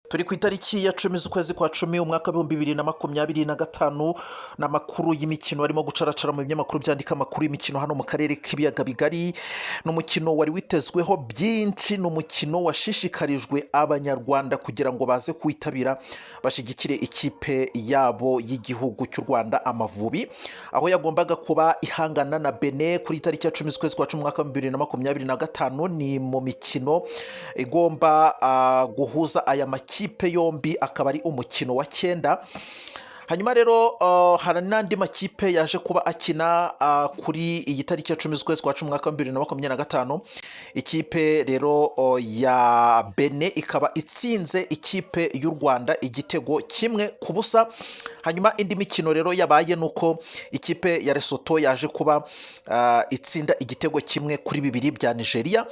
turi ku itariki ya 10 z'ukwezi kwa 10 umwaka wa 2025 n'amakuru y'imikino arimo gucaracara mu binyamakuru byandika amakuru y'imikino hano mu karere k'ibiyaga bigari. N'umukino wari witezweho byinshi, n'umukino washishikarijwe abanyarwanda kugira ngo baze kwitabira bashyigikire ikipe yabo y'igihugu cy'u Rwanda Amavubi, aho yagombaga kuba ihangana na Benin kuri itariki ya 10 z'ukwezi kwa 10 umwaka wa 2025. Ni mu mikino igomba guhuza aya makipe yombi, akaba ari umukino wa 9. Hanyuma rero hari n'andi makipe yaje kuba akina kuri iyi tariki ya 10 z'ukwezi kwa 10 umwaka wa 2025. Ikipe rero ya Benin ikaba itsinze ikipe y'u Rwanda igitego 1-0. Hanyuma indi mikino rero yabaye nuko ikipe ya Lesotho yaje kuba itsinda igitego 1-2 bya Nigeria.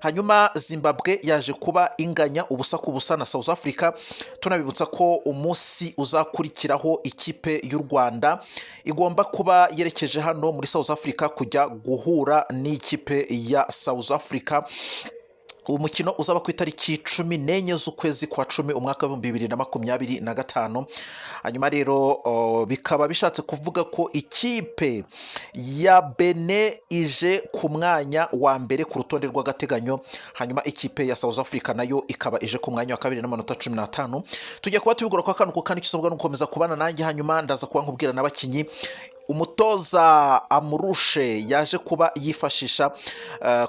Hanyuma Zimbabwe yaje kuba inganya ubusa ku busa na South Africa. Tunabibutsa ko umunsi uzakurikiraho ikipe y'u Rwanda igomba kuba yerekeje hano muri South Africa kujya guhura n'ikipe ya South Africa. Umukino uzaba ku itariki 14 z'ukwezi kwa 10 umwaka wa 2025. Hanyuma rero bikaba bishatse kuvuga ko ikipe ya Benin ije ku mwanya wa mbere ku rutonde rw'agateganyo, hanyuma ikipe ya South Africa nayo ikaba ije ku mwanya wa kabiri n'amanota 15. Tujya kuba tubigura kwa kantu kandi kisabwa no gukomeza kubana nanjye, hanyuma ndaza kuba nkubwira n'abakinyi umutoza amurushe yaje kuba yifashisha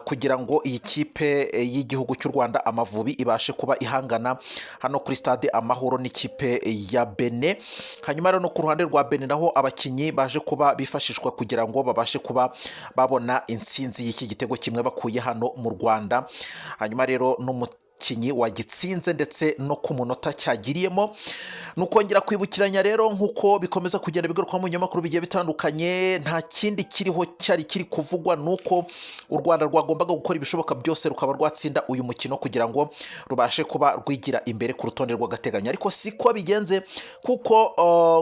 kugira ngo iyi kipe y'igihugu cy'u Rwanda Amavubi ibashe kuba ihangana hano kuri stade Amahoro n'ikipe ya Benin. Hanyuma rero no ku ruhande rwa Benin naho abakinyi baje kuba bifashishwa kugira ngo babashe kuba babona intsinzi y'iki gitego 1 bakuye hano mu Rwanda. Hanyuma rero kinyi wagitsinze ndetse no ku munota cyagiriyemo. Nukongera kwibukiranya rero nkuko bikomeza kugenda bigaruka mu nyamakuru bigiye bitandukanye, nta kindi kiriho cyari kiri kuvugwa nuko u Rwanda rwagombaga gukora ibishoboka byose rukaba rwatsinda uyu mukino kugira ngo rubashe kuba rwigira imbere ku rutonde rw'agateganyo, ariko siko bigenze kuko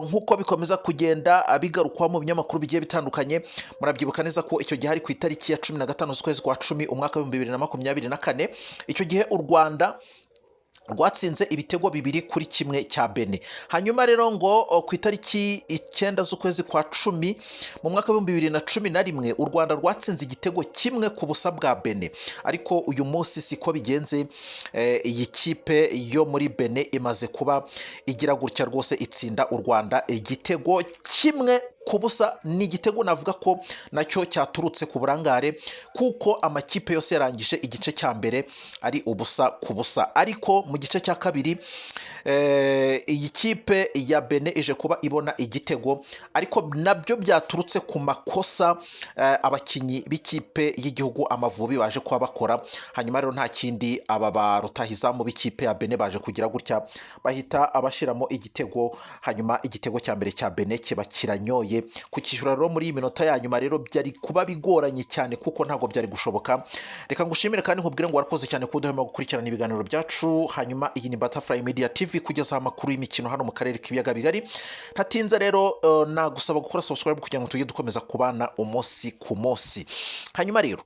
nkuko bikomeza kugenda bigarukwa mu binyamakuru bigiye bitandukanye. Murabyibuka neza ko icyo gihe ari ku itariki ya 15 z'ukwezi kwa 10 umwaka wa 2024. Icyo gihe u Rwanda rwatsinze ibitego 2-1 cya Benin. Hanyuma rero ngo ku itariki 9 z'ukwezi kwa 10 mu mwaka wa 2011 u Rwanda rwatsinze igitego 1 ku busa bwa Benin, ariko uyu munsi siko bigenze. Iyi kipe yo muri Benin imaze kuba igira gutya rwose itsinda u Rwanda igitego 1 ku busa. Ni igitego navuga ko nacyo cyaturutse ku burangare kuko amakipe yose yarangije igice cya mbere ari ubusa ku busa, ariko mu gice cya kabiri iyi kipe ya Benin ije kuba ibona igitego, ariko nabyo byaturutse ku makosa abakinyi b'ikipe y'igihugu Amavubi baje kuba bakora. Hanyuma rero nta kindi aba barutahizamu b'ikipe ya Benin baje kugira gutya bahita abashiramo igitego, hanyuma igitego cya mbere cya Benin kiba kiranyoye kukishyura rero muri iyi minota ya nyuma. Rero byari kuba bigoranye cyane kuko ntabwo byari gushoboka. Reka ngushimire kandi nkubwire ngo warakoze cyane kuduhema gukurikirana ibiganiro byacu. Hanyuma iyi ni Butterfly Media TV kugeza amakuru y'imikino hano mu karere k'ibiyaga bigari. Ntatinze rero nagusaba gukora subscribe kugira ngo tujye dukomeza kubana umunsi ku munsi. Hanyuma rero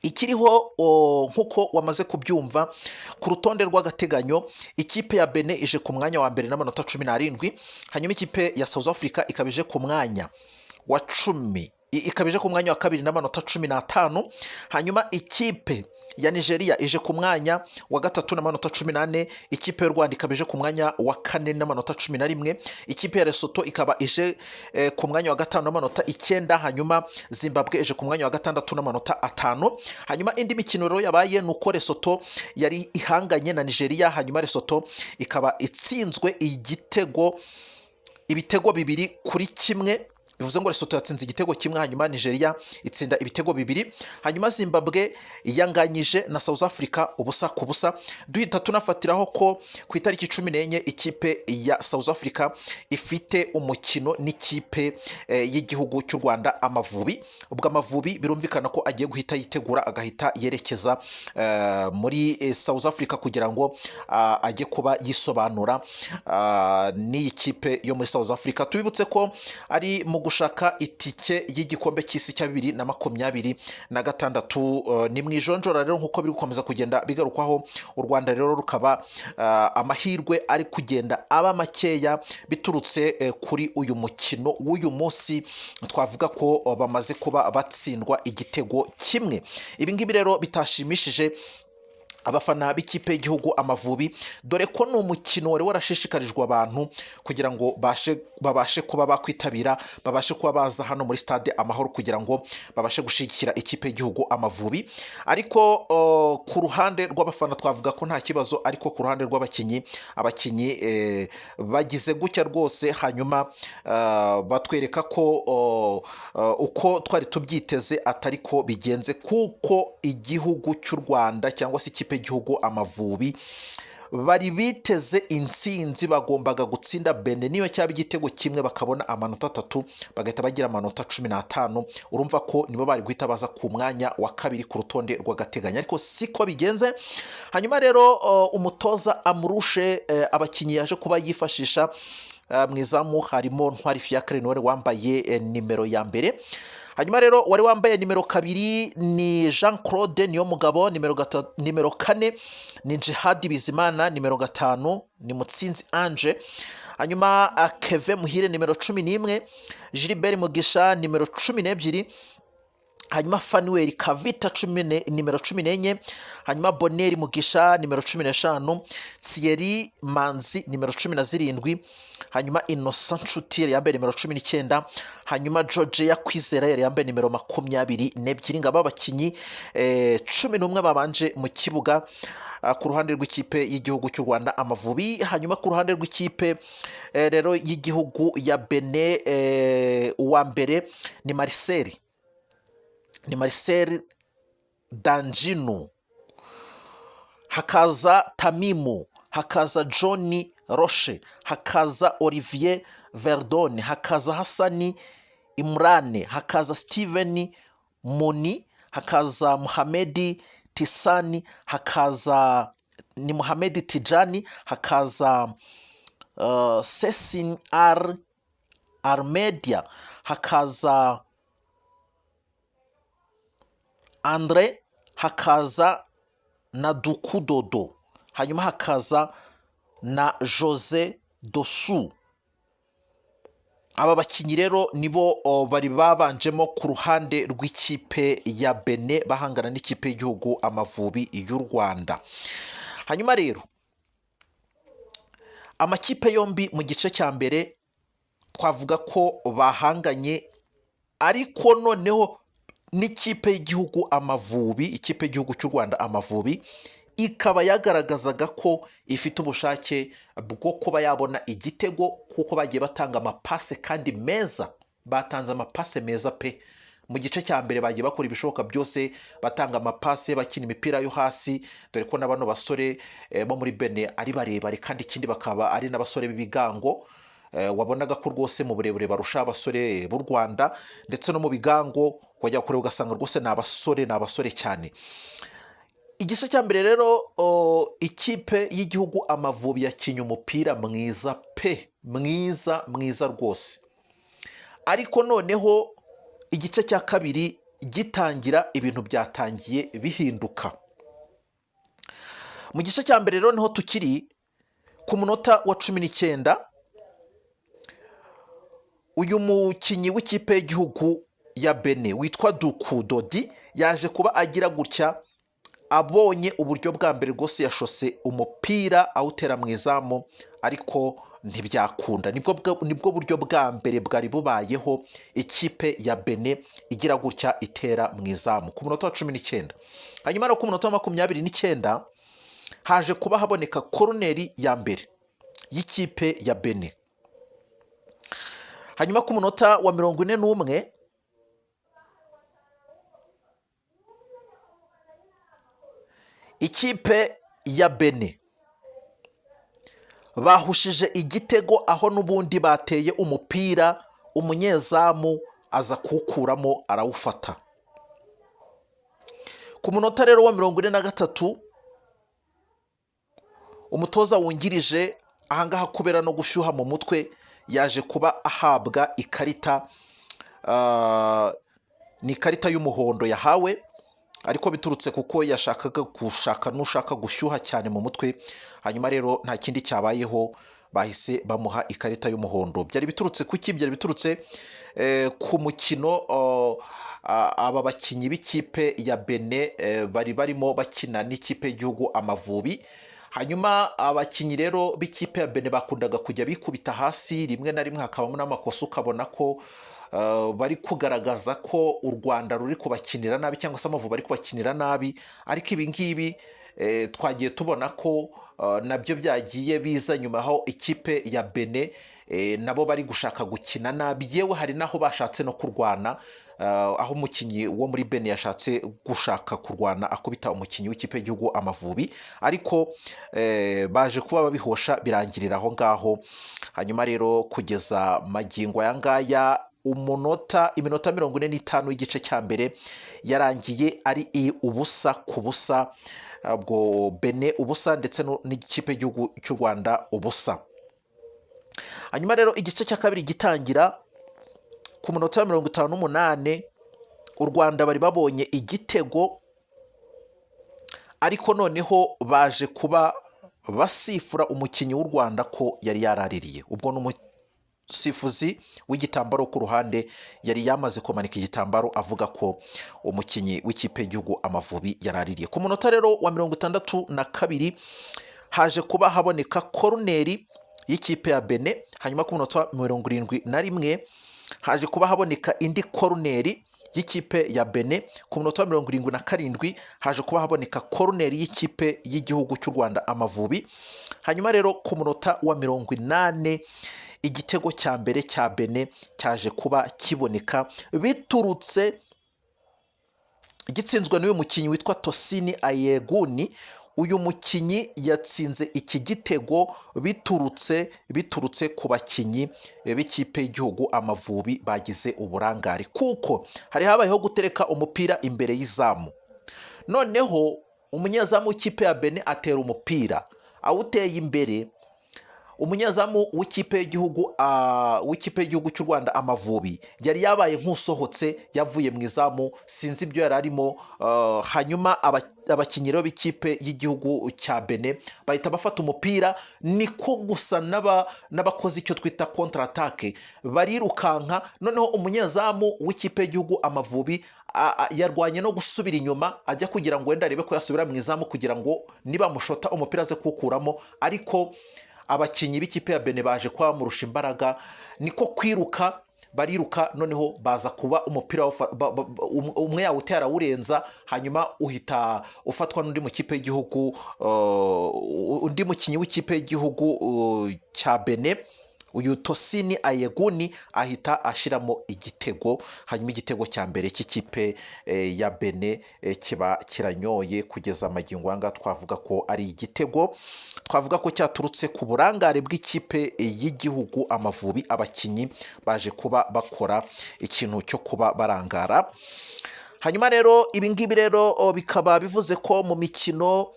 ikiriho nkuko wamaze kubyumva ku rutonde rw'agateganyo, ikipe ya Benin ije ku mwanya wa mbere n'amanota 17. Hanyuma ikipe ya South Africa ikabije ku mwanya wa 10, ikabije ku mwanya wa kabiri n'amanota 15. Hanyuma ikipe ya Nigeria ije ku mwanya wa gatatu n'amanota 18. Ikipe y'u Rwanda ikabije ku mwanya wa 4 n'amanota 11. Ikipe ya Lesotho ikaba ije ku mwanya wa 5 n'amanota 9. Hanyuma Zimbabwe ije ku mwanya wa 6 n'amanota 5. Hanyuma indi mikino rero yabaye nuko Lesotho yari ihanganye na Nigeria, hanyuma Lesotho ikaba itsinzwe ibitego 2-1. Bivuze ngo Lesotho yatsinze igitego 1, hanyuma Nigeria itsinda ibitego 2. Hanyuma Zimbabwe yanganyije na South Africa ubusa ku busa. Duhita tunafatiraho ko ku itariki 14 ikipe ya South Africa ifite umukino n'ikipe y'igihugu cy'u Rwanda Amavubi. Ubwo Amavubi birumvikana ko agiye guhita yitegura agahita yerekeza muri South Africa kugira ngo ajye kuba yisobanura n'iyi kipe yo muri South Africa. Tubibutse ko ari mu gushaka itike y'igikombe cy'isi cya 2026. Ni mu ijonjora rero nk'uko biri gukomeza kugenda bigarukwaho, u Rwanda rero rukaba amahirwe ari kugenda aba makeya biturutse kuri uyu mukino w'uyu munsi. Twavuga ko bamaze kuba batsindwa igitego kimwe. Ibi ngibi rero bitashimishije abafana b'ikipe y'igihugu Amavubi, dore ko ni umukino wari warashishikarijwe abantu kugira ngo babashe kuba bakwitabira, babashe kuba baza hano muri stade Amahoro kugira ngo babashe gushyigikira ikipe y'igihugu Amavubi. Ariko ku ruhande rw'abafana twavuga ko nta kibazo, ariko ku ruhande rw'abakinnyi, abakinnyi bagize gutya rwose, hanyuma batwereka ko uko twari tubyiteze atari ko bigenze, kuko igihugu cy'u Rwanda cyangwa se ikipe y'igihugu Amavubi bari biteze intsinzi, bagombaga gutsinda Benin niyo cyaba igitego kimwe bakabona amanota 3, bagahita bagira amanota 15. Urumva ko nibo bari guhita baza ku mwanya wa kabiri ku rutonde rw'agateganyo, ariko siko bigenze. Hanyuma rero umutoza amurushe abakinnyi yaje kuba yifashisha mu izamu harimo Ntwari Fiacre niwe wambaye nimero ya mbere. Hanyuma rero wari wambaye nimero 2 ni Jean Claude Niyomugabo, nimero 4 ni Jihad Bizimana, nimero 5 ni Mutsinzi Ange. Hanyuma Keve Muhire nimero 11, Gilbert Mugisha nimero 12, hanyuma Fanuel Kavita nimero 14, hanyuma Boneri Mugisha nimero 15, Thierry Manzi nimero 17, hanyuma Innocent Nshuti yari yambaye nimero 19, hanyuma George Yakwizera yari yambaye nimero 22. Ngaba abakinnyi 11 babanje mu kibuga ku ruhande rw'ikipe y'igihugu cy'u Rwanda Amavubi. Hanyuma ku ruhande rw'ikipe rero y'igihugu ya Benin, uwa mbere ni Marcel Danjinu, hakaza Tamimu, hakaza Johnny Roche, hakaza Olivier Verdone, hakaza Hassani Imrane, hakaza Steven Moni, hakaza Muhamedi Tisani, hakaza ni Muhamedi Tijani, hakaza Sesin Armedia, hakaza Andre, hakaza na Dukudodo, hanyuma hakaza na Jose Dosu. Aba bakinnyi rero nibo bari babanjemo ku ruhande rw'ikipe ya Benin bahangana n'ikipe y'igihugu Amavubi y'u Rwanda. Hanyuma rero amakipe yombi mu gice cya mbere twavuga ko bahanganye, ariko noneho n'ikipe y'igihugu Amavubi, ikipe y'igihugu cy'u Rwanda Amavubi ikaba yagaragazaga ko ifite ubushake bwo kuba yabona igitego, kuko bagiye batanga amapase kandi meza, batanze amapase meza pe. Mu gice cya mbere bagiye bakora ibishoboka byose, batanga amapase, bakina imipira yo hasi, dore ko n'abano basore bo muri Benin ari barebare, kandi ikindi bakaba ari n'abasore b'ibigango. Wabonaga ko rwose mu burebure barusha abasore b'u Rwanda, ndetse no mu bigango wajya kure ugasanga rwose ni abasore cyane. Igice cya mbere rero ikipe y'igihugu Amavubi yakinye umupira mwiza pe, mwiza rwose. Ariko noneho igice cya kabiri gitangira, ibintu byatangiye bihinduka. Mu gice cya mbere rero niho tukiri ku munota wa 19, uyu mukinnyi w'ikipe y'igihugu ya Benin witwa Dukudodi yaje kuba agira gutya, abonye uburyo bwa mbere rwose yashose umupira awutera mu izamu, ariko ntibyakunda. Nibwo buryo bwa mbere bwari bubayeho ikipe ya Benin igira gutya itera mu izamu ku munota wa 19. Hanyuma no ku munota wa 29 haje kuba haboneka koroneri ya mbere y'ikipe ya Benin. Hanyuma ku munota wa 41 ikipe ya Benin bahushije igitego, aho n'ubundi bateye umupira, umunyezamu aza kuwukuramo arawufata. Ku munota rero wa 43 umutoza wungirije ahangaha kubera no gushyuha mu mutwe yaje kuba ahabwa ikarita ah, ni ikarita y'umuhondo yahawe, ariko biturutse kuko yashakaga gushaka n'ushaka gushyuha cyane mu mutwe, hanyuma rero nta kindi cyabayeho, bahise bamuha ikarita y'umuhondo. Byari biturutse kuki? Byari biturutse ku mukino aba bakinnyi b'ikipe ya Bene bari barimo bakina n'ikipe y'igihugu Amavubi. Hanyuma abakinnyi rero b'ikipe ya Bene bakundaga kujya bikubita hasi, rimwe na rimwe hakabamo n'amakosa, ukabona ko bari kugaragaza ko u Rwanda ruri kubakinira nabi cyangwa se Amavubi bari kubakinira nabi, ariko ibi ngibi twagiye tubona ko nabyo byagiye biza nyuma, aho ikipe ya Bene nabo bari gushaka gukina nabi, yewe hari n'aho bashatse no kurwana, aho umukinnyi wo muri Bene yashatse gushaka kurwana akubita umukinnyi w'ikipe y'igihugu Amavubi, ariko baje kuba babihosha birangirira aho ngaho. Hanyuma rero kugeza magingo aya ngaya iminota 45 y'igice cya mbere yarangiye ari ubusa ku busa, ubwo Bene ubusa ndetse n'ikipe y'igihugu cy'u Rwanda ubusa. Hanyuma rero igice cya kabiri gitangira ku munota wa 58 u Rwanda bari babonye igitego, ariko noneho baje kuba basifura umukinnyi w'u Rwanda ko yari yaraririye. Ubwo ni umusifuzi w'igitambaro ku ruhande yari yamaze kumanika igitambaro avuga ko umukinnyi w'ikipe y'igihugu Amavubi yaraririye. Ku munota rero wa 62 haje kuba haboneka koruneri y'ikipe ya Bene, hanyuma ku munota wa 71 haje kuba haboneka indi koruneri y'ikipe ya Bene, ku munota wa 77 haje kuba haboneka koruneri y'ikipe y'igihugu cy'u Rwanda Amavubi. Hanyuma rero ku munota wa 80 igitego cya mbere cya Bene cyaje kuba kiboneka biturutse gitsinzwe n'uyu mukinnyi witwa Tosini Ayeguni. Uyu mukinnyi yatsinze iki gitego biturutse ku bakinnyi b'ikipe y'igihugu Amavubi bagize uburangare, kuko hari habayeho gutereka umupira imbere y'izamu, noneho umunyezamu w'ikipe ya Bene atera umupira, awuteye imbere umunyezamu w'ikipe y'igihugu cy'u Rwanda Amavubi yari yabaye nk'usohotse yavuye mu izamu, sinzi ibyo yari arimo. Hanyuma abakinnyi b'ikipe y'igihugu cya Bene bahita bafata umupira, niko gusa n'abakoze icyo twita kontra atake, barirukanka, noneho umunyezamu w'ikipe y'igihugu Amavubi yarwanye no gusubira inyuma ajya kugira ngo wenda arebe ko yasubira mu izamu kugira ngo niba mushota umupira aze kuwukuramo, ariko abakinnyi b'ikipe ya Bene baje kuba bamurusha imbaraga, niko kwiruka bariruka, noneho baza kuba umupira umwe yawuteye arawurenza, hanyuma uhita ufatwa n'undi mukinnyi w'ikipe y'igihugu cya Bene, uyu Tosini Ayeguni ahita ashiramo igitego. Hanyuma igitego cya mbere cy'ikipe ya Bene kiba kiranyoye. Kugeza magingo anga twavuga ko ari igitego, twavuga ko cyaturutse ku burangare bw'ikipe y'igihugu Amavubi. Abakinnyi baje kuba bakora ikintu cyo kuba barangara. Hanyuma rero ibi ngibi rero bikaba bivuze ko mu mikino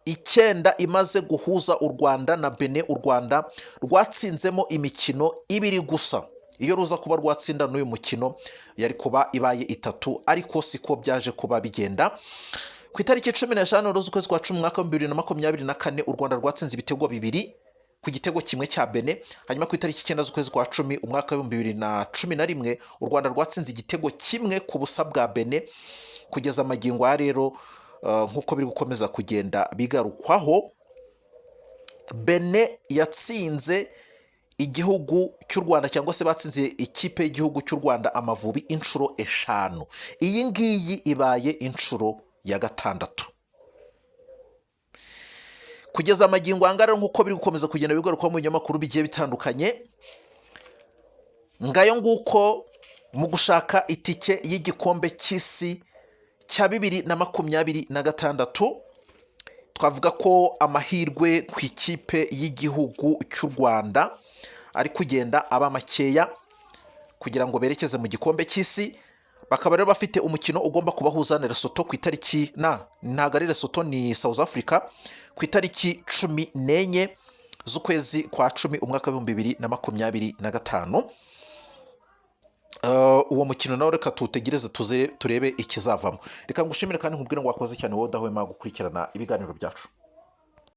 9 imaze guhuza u Rwanda na Bene, u Rwanda rwatsinzemo imikino 2 gusa. Iyo ruza kuba rwatsinda n'uyu mukino yari kuba ibaye 3, ariko siko byaje kuba bigenda. Ku itariki 15 z'ukwezi kwa 10 umwaka wa 2024 u Rwanda rwatsinze ibitego 2 ku gitego kimwe cya Bene. Hanyuma ku itariki 9 z'ukwezi kwa 10 umwaka wa 2011 u Rwanda rwatsinze igitego 1 ku busa bwa Bene. Kugeza magingo ya rero nk'uko biri gukomeza kugenda bigarukwaho, Bene yatsinze igihugu cy'u Rwanda cyangwa se batsinze ikipe y'igihugu cy'u Rwanda Amavubi inshuro 5. Iyi ngiyi ibaye inshuro ya 6. Kugeza amagingo angara nk'uko biri gukomeza kugenda bigarukwaho mu binyamakuru bigiye bitandukanye, ngayo nguko mu gushaka itike y'igikombe cy'isi cya 2026. Twavuga ko amahirwe ku ikipe y'igihugu cy'u Rwanda ari kugenda aba makeya kugira ngo berekeze mu gikombe cy'isi. Bakaba rero bafite umukino ugomba kubahuza na Lesotho ku itariki ntago ari Lesotho, ni South Africa, ku itariki 14 z'ukwezi kwa cumi umwaka w'ibihumbi bibiri na makumyabiri na gatanu. Uwo mukino nawe reka tuwutegereze turebe ikizavamo. Reka ngushimire kandi nkubwire ngo wakoze cyane wowe udahwema gukurikirana ibiganiro byacu.